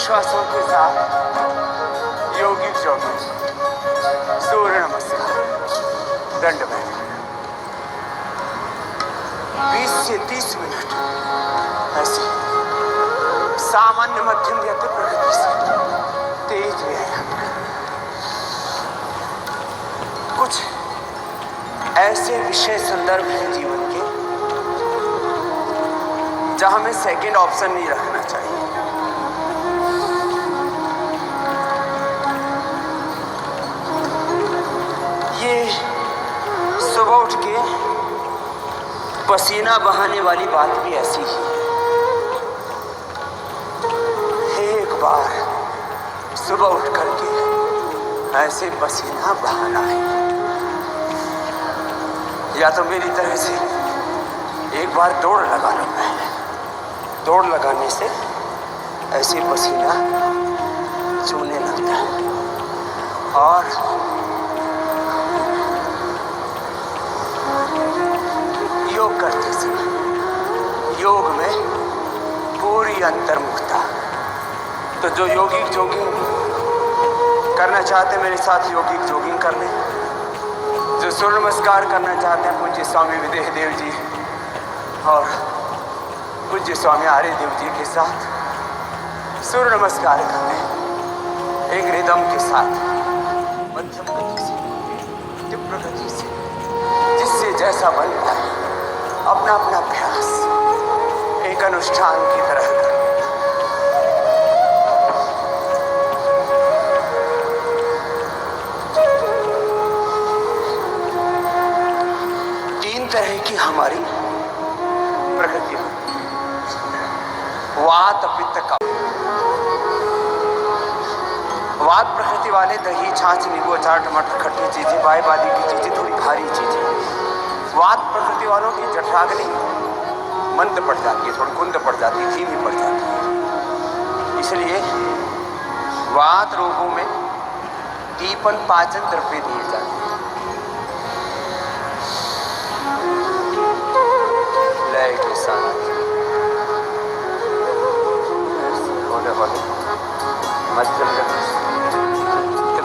श्वासों के साथ योगिक जोगिक सूर्य नमस्कार, दंड बैठक 20 से 30 मिनट ऐसे सामान्य मध्यम या तो प्रगति से तेज व्यायाम करना। कुछ ऐसे विषय संदर्भ हैं जीवन के जहां हमें सेकंड ऑप्शन नहीं रखना चाहिए। ये सुबह उठ के पसीना बहाने वाली बात भी ऐसी ही। एक बार सुबह उठ करके ऐसे पसीना बहाना है, या तो मेरी तरह से एक बार दौड़ लगा लो। पहले दौड़ लगाने से ऐसे पसीना चूने लगता है। और योग करते समय योग में पूरी अंतर्मुखता। तो जो योगिक जोगिंग करना चाहते हैं मेरे साथ योगिक जोगिंग कर लें। जो सूर्य नमस्कार करना चाहते हैं पूज्य स्वामी विदेह देव जी और पूज्य स्वामी आर्यदेव जी के साथ सूर्य नमस्कार कर लें, एक रिदम के साथ, मध्यम गति से, तीव्र गति से, जिससे जैसा बनता है अपना अपना अभ्यास एक अनुष्ठान की तरह कर। तीन तरह की हमारी प्रकृति होती है। वात पित्त कफ। वात प्रकृति वाले दही छाछ नींबू अचार टमाटर खट्टी चीजें बाय बादी की चीजें थोड़ी भारी चीजें। वात प्रकृति वालों की जठराग्नि मंद पड़ जाती है, थोड़ी कुंद पड़ जाती है, धीमी पड़ जाती है। इसलिए वात रोगों में दीपन पाचन द्रव्य दिए जाते हैं। लय के साथ होने वाले मध्यम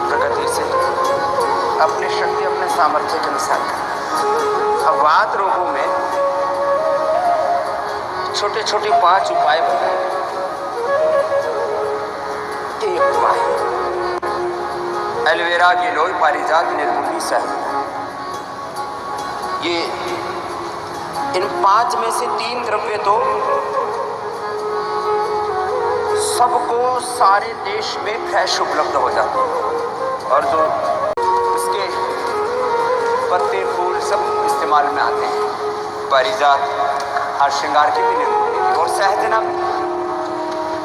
प्रगति से अपनी शक्ति अपने सामर्थ्य के अनुसार करना। अब वात रोगों में छोटे छोटे 5 उपाय बताए। एक उपाय एलोवेरा, गिलोय, पारिजात, निर्गुंडी, शहद। ये इन 5 में से 3 द्रव्य तो सबको सारे देश में फ्रेश उपलब्ध हो जाते हैं, और जो उसके पत्ते फूल सब इस्तेमाल में आते हैं। पारिजात हर श्रृंगार के भी निर्गुंडी, और शहद ना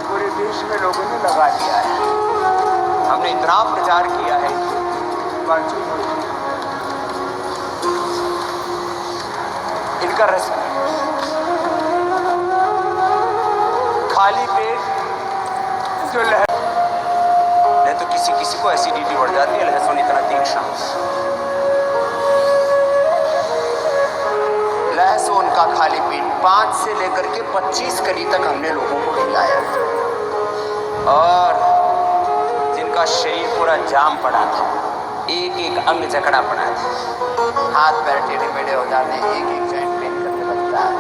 पूरे देश में लोगों ने लगा दिया है। हमने इतना प्रचार किया है इनका रस खाली पेट जो नहीं तो किसी को एसिडिटी बढ़ जाती है। लहसुन इतना तीक्ष्ण, लहसुन का खाली पेट 5 से लेकर के 25 कली तक हमने लोगों को खिलाया, और जिनका शरीर पूरा जाम पड़ा था, एक एक अंग जकड़ा पड़ा था, हाथ पैर टेढ़े मेढ़े हो जाते हैं, एक एक जॉइंट पेन करने लगता है।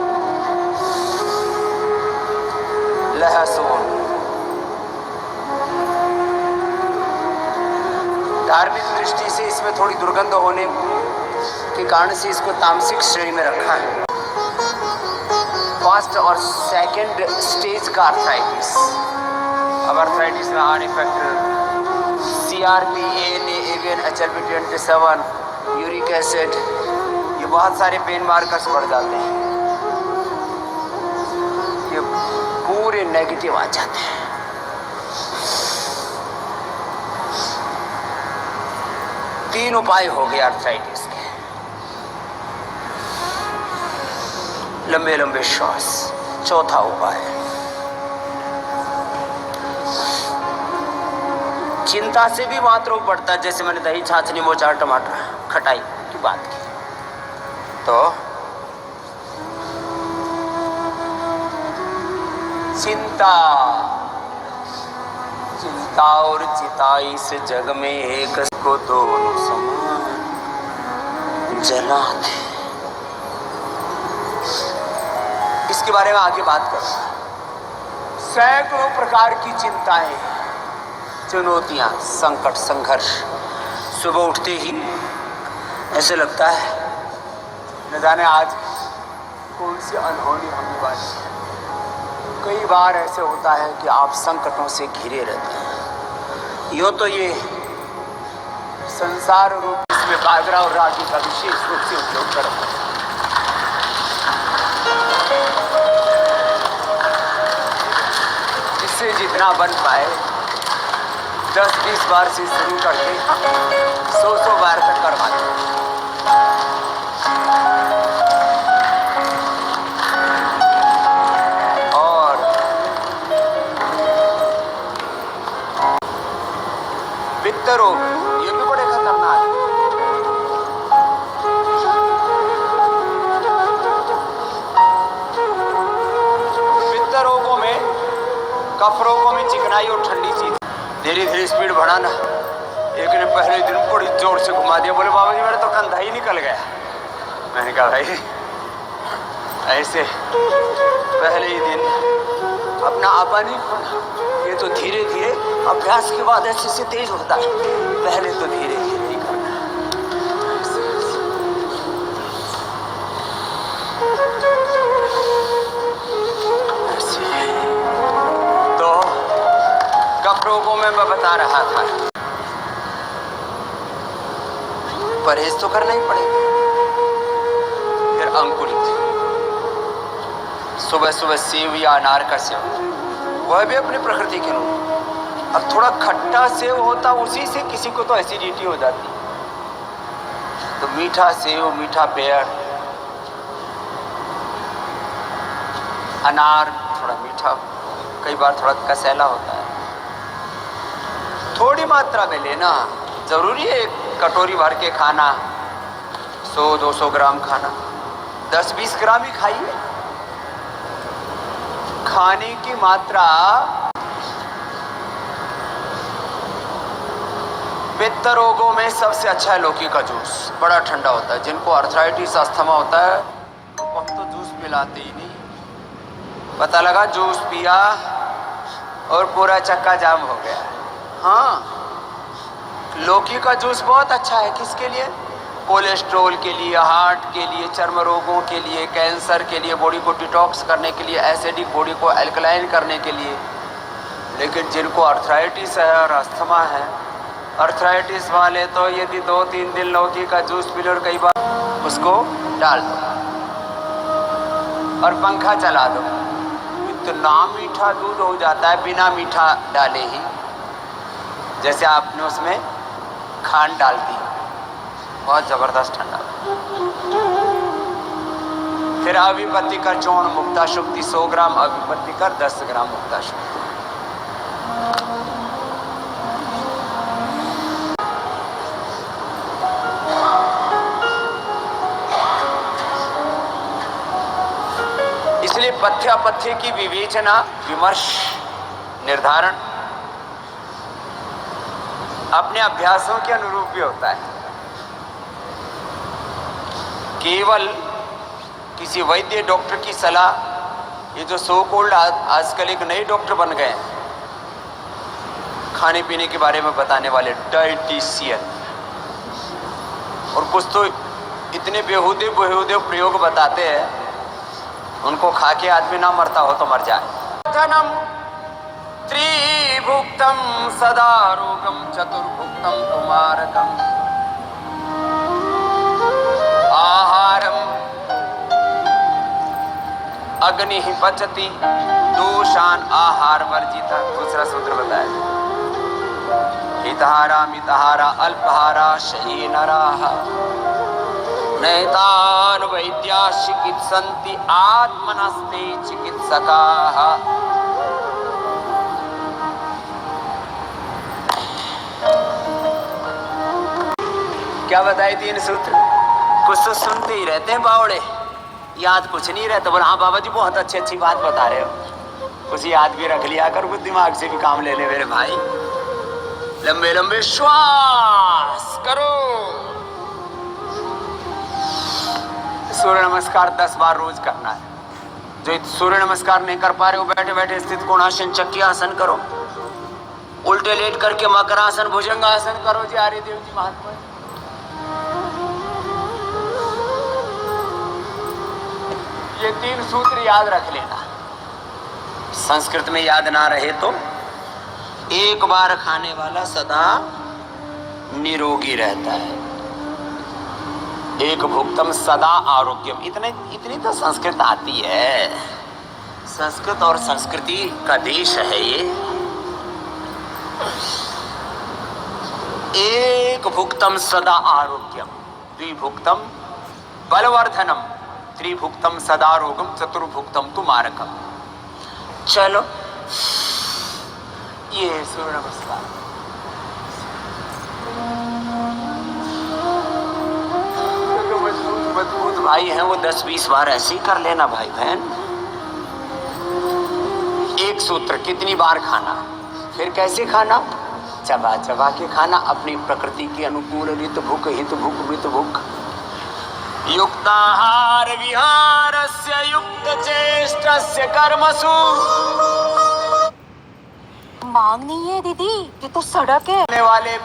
लहसुन धार्मिक दृष्टि से इसमें थोड़ी दुर्गंध होने के कारण से इसको तामसिक श्रेणी में रखा है। फर्स्ट और सेकंड स्टेज का आर्थराइटिस। अब आर्थराइटिस में heart factor, CRP, ANA, AVN, HLB-27, uric acid, ये बहुत सारे पेन मार्कर्स बढ़ जाते हैं, ये पूरे नेगेटिव आ जाते हैं। तीन उपाय हो गए आर्थराइटिस के। लंबे लंबे श्वास। चौथा उपाय चिंता से भी मात्र बढ़ता है। जैसे मैंने दही छाछ नींबू अचार टमाटर खटाई की बात की, तो चिंता चिता और चिता इस जग में एक को दोनों समान जलाते। इसके बारे में आगे बात करूंगा। सैकड़ों प्रकार की चिंताएं, चुनौतियां, संकट, संघर्ष। सुबह उठते ही ऐसे लगता है न जाने आज कौन सी अनहोनी होने वाली है। कई बार ऐसे होता है कि आप संकटों से घिरे रहते हैं। यूँ तो ये संसार रूप इसमें बाजरा और रागी का विशेष रूप से उपयोग करते हैं। जिससे जितना बन पाए 10-20 बार से शुरू करके 100 बार तक करवाते हैं। और पित्त रोग ये भी बड़े खतरनाक है। पित्त रोगों में, कफ रोगों में चिकनाई और ठंडी चीज। धीरे धीरे स्पीड बढ़ाना। एक ने पहले दिन बड़ी जोर से घुमा दिया, बोले बाबा जी मेरा तो कंधा ही निकल गया। मैंने कहा भाई ऐसे पहले ही दिन अपना आपा नहीं खोना। ये तो धीरे धीरे अभ्यास के बाद ऐसे से तेज होता है। पहले तो धीरे धीरे ही करना है। तो कफ रोगों में मैं बता रहा था परहेज तो करना ही पड़ेगा। फिर अंकुरित, सुबह सुबह सेव या अनार का सेवन, वह भी अपनी प्रकृति के अनुरूप। अब थोड़ा खट्टा सेव होता, उसी से किसी को तो एसिडिटी हो जाती। तो मीठा सेव, मीठा पेड़, अनार थोड़ा मीठा, कई बार थोड़ा कसैला होता है। थोड़ी मात्रा में लेना जरूरी है। एक कटोरी भर के खाना, 100-200 ग्राम खाना, 10-20 ग्राम ही खाइए। खाने की मात्रा। पित्त रोगों में सबसे अच्छा है लौकी का जूस, बड़ा ठंडा होता है। जिनको अर्थराइटिस, अस्थमा होता है वो तो जूस पिलाते ही नहीं। पता लगा जूस पिया और पूरा चक्का जाम हो गया। हाँ, लौकी का जूस बहुत अच्छा है। किसके लिए? कोलेस्ट्रॉल के लिए, हार्ट के लिए, चर्म रोगों के लिए, कैंसर के लिए, बॉडी को डिटॉक्स करने के लिए, एसिडिक बॉडी को एल्कलाइन करने के लिए। लेकिन जिनको अर्थराइटिस है और अस्थमा है, अर्थराइटिस वाले तो यदि 2-3 दिन लौकी का जूस पी लो और कई बार उसको डाल दो और पंखा चला दो, इतना मीठा दूध हो जाता है बिना मीठा डाले ही, जैसे आपने उसमें खांड डाल दी। बहुत जबरदस्त ठंडा। फिर अभिपत्ति कर चूर्ण मुक्ता शुक्ति 100 ग्राम अभिपत्ति कर, 10 ग्राम मुक्ता शुक्ति। इसलिए पथ्य की विवेचना, विमर्श, निर्धारण अपने अभ्यासों के अनुरूप भी होता है। केवल किसी वैद्य डॉक्टर की सलाह, ये जो सो कोल्ड आजकल एक नए डॉक्टर बन गए हैं खाने पीने के बारे में बताने वाले, डाइटिशियन, और कुछ तो इतने बेहुदे प्रयोग बताते हैं, उनको खा के आदमी ना मरता हो तो मर जाए। धनम त्रिभुक्तम सदा रोगम चतुर्भुक्तम कुमारकम आहारम अग्नि पचति दोषान आहार वर्जिता। दूसरा सूत्र बताया, हितहारा मितहारा अल्पहारा शयी नराः नैतान वैद्या चिकित्सन्ति आत्मनस्ते चिकित्सकाः। क्या बताए 3 सूत्र? कुछ तो सुनते ही रहते हैं बावड़े, याद कुछ नहीं रहता। बोला हाँ बाबा जी बहुत अच्छी बात बता रहे हो, कुछ याद भी रख लिया कर, कुछ दिमाग से भी काम ले ले मेरे भाई। लंबे लंबे श्वास करो। सूर्य नमस्कार 10 बार रोज करना है। जो सूर्य नमस्कार नहीं कर पा रहे हो, बैठे बैठे स्थित कोणासन चक्की आसन करो, उल्टे लेट करके मकरासन भुजंगासन करो जी। आर्यदेव जी महात्मा ये 3 सूत्र याद रख लेना। संस्कृत में याद ना रहे तो एक बार खाने वाला सदा निरोगी रहता है। एक भुक्तम सदा आरोग्यम। इतनी तो संस्कृत आती है। संस्कृत और संस्कृति का देश है ये। एक भुक्तम सदा आरोग्यम, द्विभुक्तम बलवर्धनम, त्रिभुक्तम सदा रोगम, चतुर्भुक्तम तु मारकम। चलो ये सूर्य नमस्कार। जो मजबूत भाई हैं वो 10-20 बार ऐसे ही कर लेना भाई बहन। एक सूत्र, कितनी बार खाना, फिर कैसे खाना, चबा चबा के खाना, अपनी प्रकृति के अनुकूल। रित भुक हित भुक मृत भुक। युक्ताहार विहारस्य युक्त चेष्टस्य कर्मसु। मांग नहीं है दीदी, ये तो सड़क है। वाले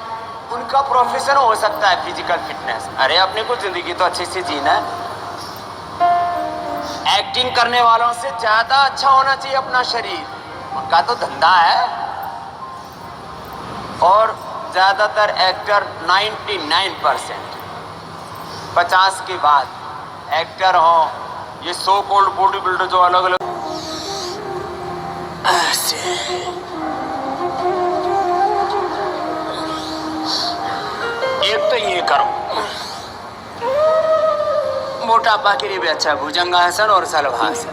उनका प्रोफेशन हो सकता है फिजिकल फिटनेस। अरे अपने को जिंदगी तो अच्छे से जीना है। एक्टिंग करने वालों से ज्यादा अच्छा होना चाहिए अपना शरीर, उनका तो धंधा है। और ज्यादातर एक्टर 99% 50 के बाद एक्टर हो, ये सो कॉल्ड बॉडी बिल्डर जो अलग अलग एक तो ये करो, मोटापा के लिए भी अच्छा भुजंगासन और सलभासन।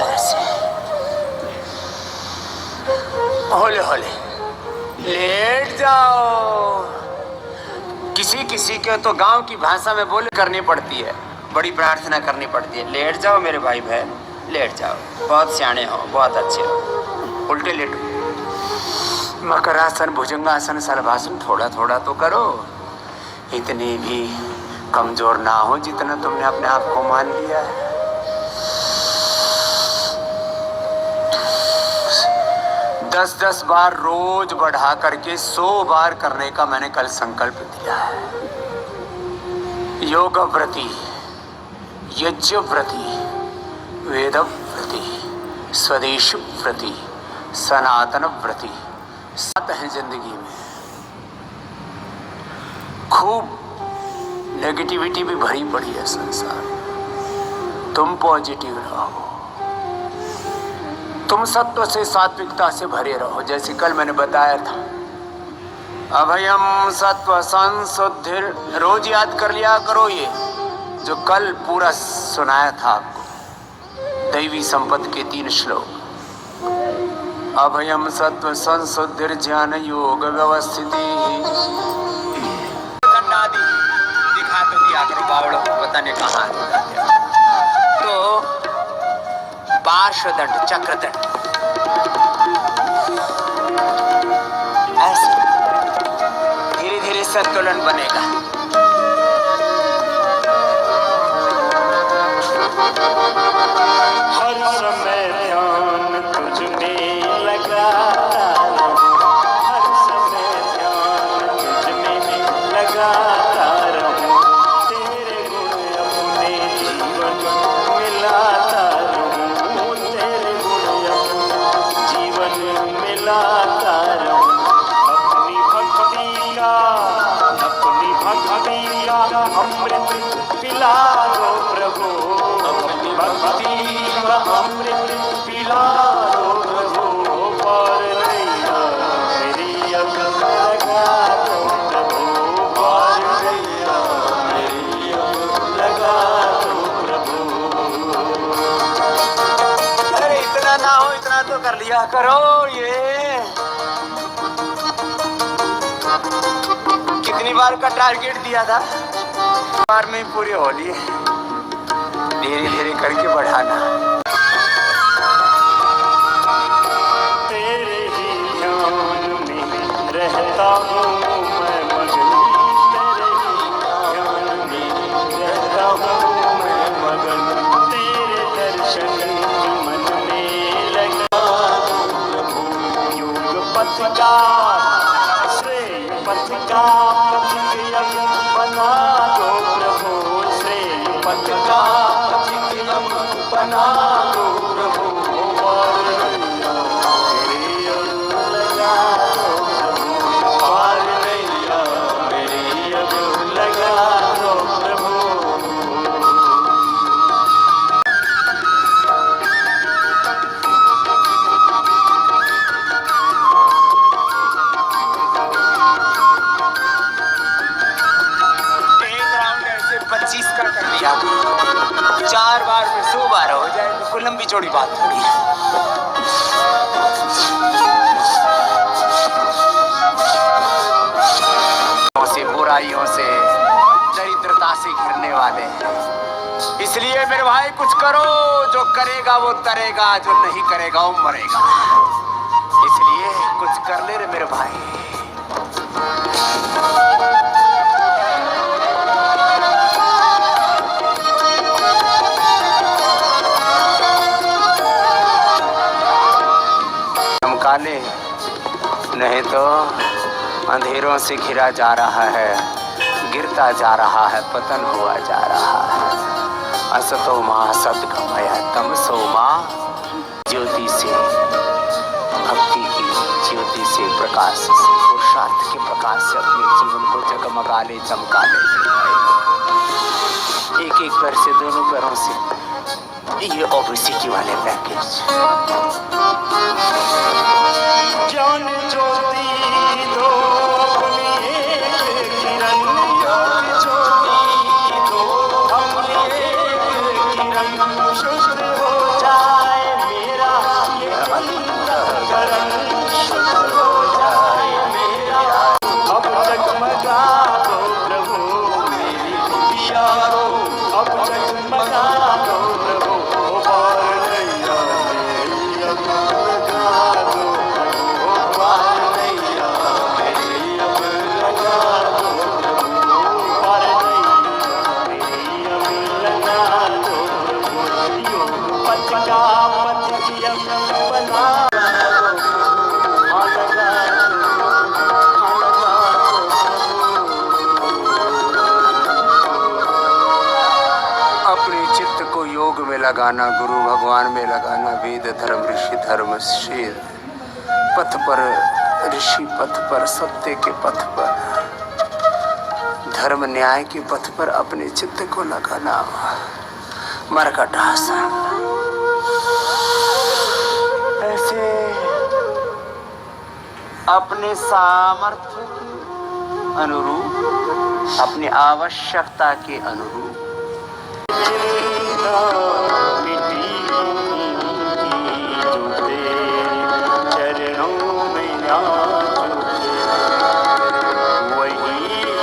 ऐसे होले होले लेट जाओ। किसी किसी के तो गांव की भाषा में बोले करनी पड़ती है, बड़ी प्रार्थना करनी पड़ती है। लेट जाओ मेरे भाई बहन, लेट जाओ। बहुत सियाने हो, बहुत अच्छे हो। उल्टे लेटो। मकरासन भुजंगासन सलभासन थोड़ा थोड़ा तो करो। इतनी भी कमजोर ना हो जितना तुमने अपने आप को मान लिया है। 10-10 बार रोज बढ़ा करके 100 बार करने का मैंने कल संकल्प दिया है। योग व्रति, यज्ञ व्रति, वेद व्रति, स्वदेश व्रति, सनातन व्रति 7 है जिंदगी में। खूब नेगेटिविटी भी भरी पड़ी है संसार। तुम पॉजिटिव रहो, तुम सत्व से सात्विकता से भरे रहो। जैसे कल मैंने बताया था, अभयम सत्व संशुद्धिर, रोज याद कर लिया करो ये जो कल पूरा सुनाया था आपको। दैवी संपत्ति के 3 श्लोक। अभयम सत्व संशुद्धिर ज्ञान योग व्यवस्थिति। दिखा तो दिया करो बावड़ो, पता नहीं कहाँ तो पार्श्वदंड चक्रदंड ऐसे धीरे धीरे संतुलन बनेगा। हर समय ध्यान तुझ में लगा, हर समय ध्यान तुझ में लगाता रहूं। तेरे गुण अपने जीवन मिलाता रहूं, तेरे गुण अपने जीवन मिलाता रहूं। अपनी भक्ति का अमृत पिला दो प्रभु, अपनी भक्ति का अमृत पिला दो प्रभु। पार नैया मेरी अकल लगा दो प्रभु, पार नैया मेरी अकल लगा दो प्रभु। अरे इतना ना हो, इतना तो कर लिया करो। ये कितनी बार का टारगेट दिया था, बार में ही पूरी हो लिए। धीरे धीरे करके बढ़ाना। तेरे ही ध्यान में रहता हूँ मैं मगन तेरे ध्यान में रहता हूँ मैं मगन तेरे दर्शन मन में लगा योग पथ का श्रेय पथ का पथिक बना दो प्रभु श्रेय पथ का पथिक बना दो प्रभु चार बार में 100 बार हो जाए तो कोई लंबी चौड़ी बात थोड़ी है। से बुराइयों से दरिद्रता से घिरने वाले हैं, इसलिए मेरे भाई कुछ करो, जो करेगा वो तरेगा, जो नहीं करेगा वो मरेगा, इसलिए कुछ कर ले रे मेरे भाई। काले नहीं तो अंधेरों से घिरा जा रहा है, गिरता जा रहा है, पतन हुआ जा रहा है। असतो मां सद्गमय तमसो मां, ज्योति से भक्ति की ज्योति से प्रकाश से पुरुषार्थ के प्रकाश से अपने जीवन को जगमगा ले, चमका ले। एक एक पैर से दोनों पैरों से ये ओबीसी वाले पैकेज ज्ञान ज्योति दो अपनी एक किरण ज्ञान ज्योति दो अपनी एक किरण शुद्ध हो जाए मेरा ये अंतःकरण शुद्ध हो जाए मेरा अब जगमगा दो प्रभु मेरी पियारो अब जगमगा दो प्रभु पार नैया मेरी अब जगमगा दो पार नैया मेरी अब लगा दो पार नैया मेरी अब लगा दो योग पथ का पथिक बना अपने चित्त को योग में लगाना, गुरु भगवान में लगाना, वेद धर्म ऋषि धर्म शेद पथ पर, ऋषि पथ पर, सत्य के पथ पर, धर्म न्याय के पथ पर अपने चित्त को लगाना। मरकटासन ऐसे अपने सामर्थ्य अनुरूप, अपनी आवश्यकता के अनुरूप चिंता मिटी जो तेरे चरणों में आ चुके वही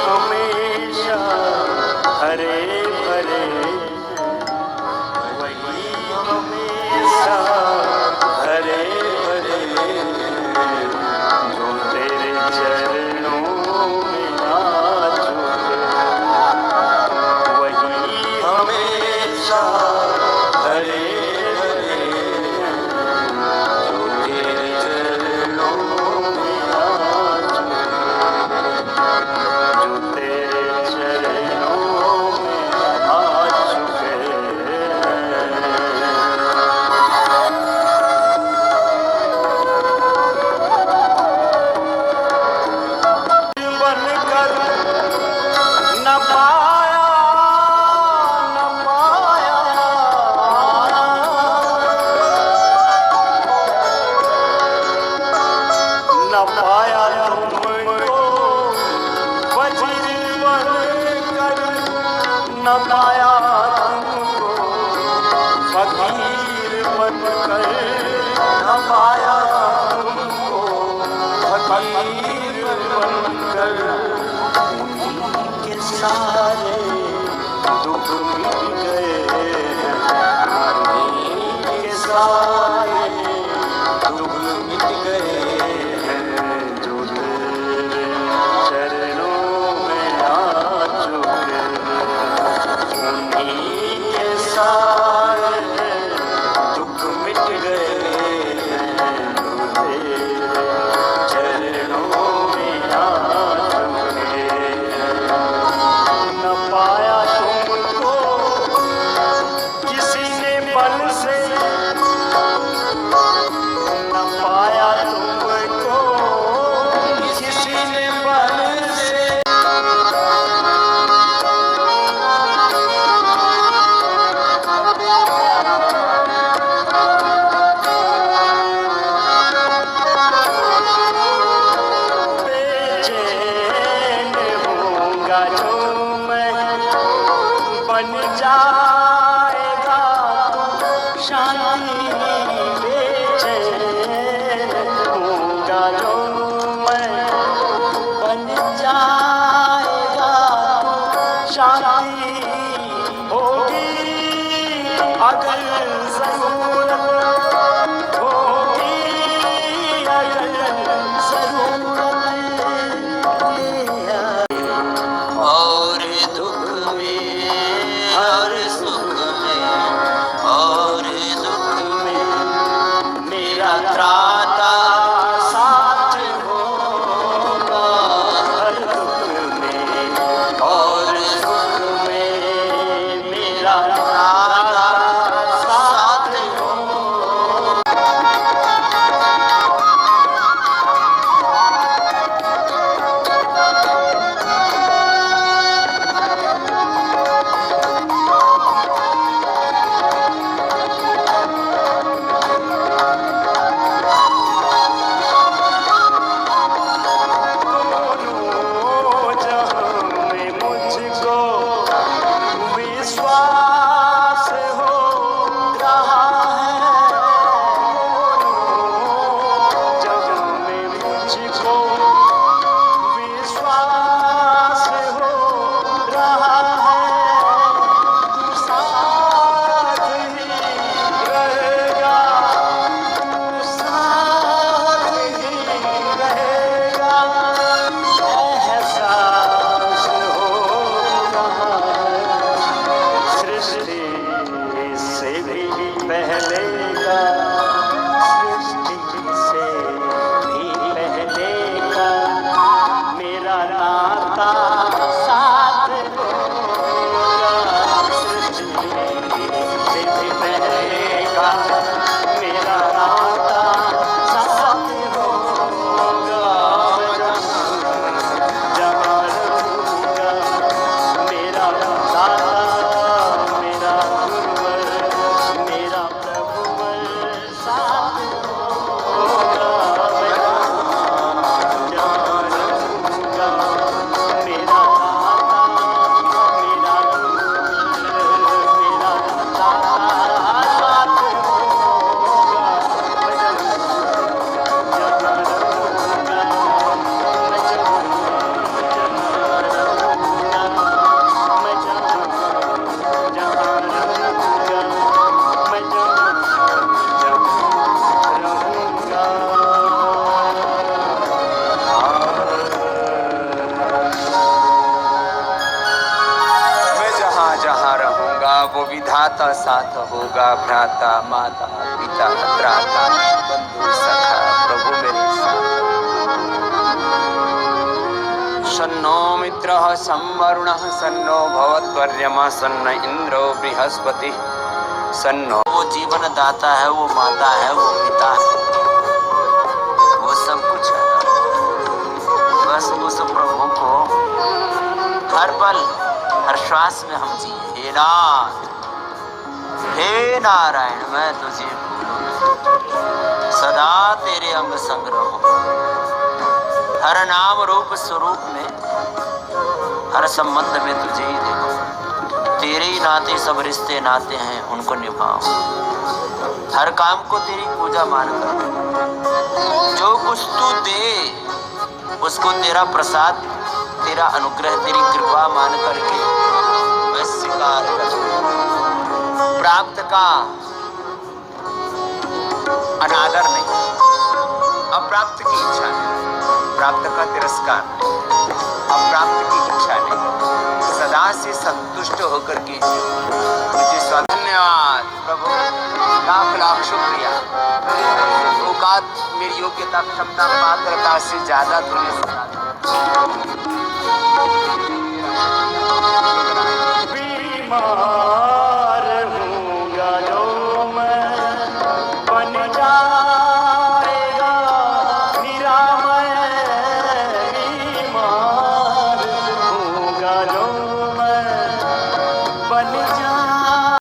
हमेशा हरे भरे वही हमेशा हरे भरे जो तेरे चरणों में आ चुके वही हमेशा हरे हरे जो तेरे चरणों में आ चुके जो तेरे चरणों में आ चुके बनकर न पाया न पाया न पाया तुमको वज्र बनकर न पाया तुमको फकीर बनकर न पाया तुमको फकीर बनकर उन्हीं के सारे दुख मिट गए उन्हीं के सारे दुख मिट गए जो तेरे त्राता साथ होगा, हर दुख में और सुख में मेरा त्राता साथ होगा। दोनों जहां में मुझको विश्वास हो रहा है, दोनों जहां में मुझको विश्वास हो रहा है, तू साथ ही रहेगा, तू साथ ही रहेगा, एहसास हो रहा है सृष्टि से भी पहले का, सृष्टि से भी पहले का मेरा नाता साथ होगा, सृष्टि से भी पहले का मेरा नाता साथ होगा। जहाँ रहूँगा मेरा दाता, मेरा गुरुवर, मेरा प्रभुवर साथ होगा। जहाँ रहूँगा मेरा दाता, मेरा गुरुवर, मेरा दाता साथ होगा। जहाँ रहूँगा मैं मैं जहाँ जहाँ रहूंगा वो विधाता साथ होगा, भ्राता माता पिता त्राता बंधु सखा प्रभु मेरे साथ। सन्नो मित्रः संवरुणः सन्नो भवत्वर्यमा सन्न इंद्रो बृहस्पति सन्नो। वो जीवन दाता है, वो माता है, वो पिता है, वो सब कुछ है। बस उस प्रभु को हर पल हर श्वास में हम जिए। हे नाथ, हे नारायण, मैं तुझे भूलूं, सदा तेरे अंग संग रहूं, हर नाम रूप स्वरूप में, हर संबंध में तुझे ही देखो, तेरे ही नाते सब रिश्ते नाते हैं उनको निभाओ, हर काम को तेरी पूजा मानकर, जो कुछ तू दे उसको तेरा प्रसाद, तेरा अनुग्रह, तेरी कृपा मान करके मैं स्वीकार करूं। प्राप्त का अनादर नहीं, अप्राप्त की इच्छा नहीं, प्राप्त का तिरस्कार नहीं, अप्राप्त की इच्छा नहीं, सदा से संतुष्ट होकर के मुझे धन्यवाद प्रभु, लाख लाख शुक्रिया। औकात मेरी योग्यता क्षमता पात्रता से ज्यादा तूने सुना।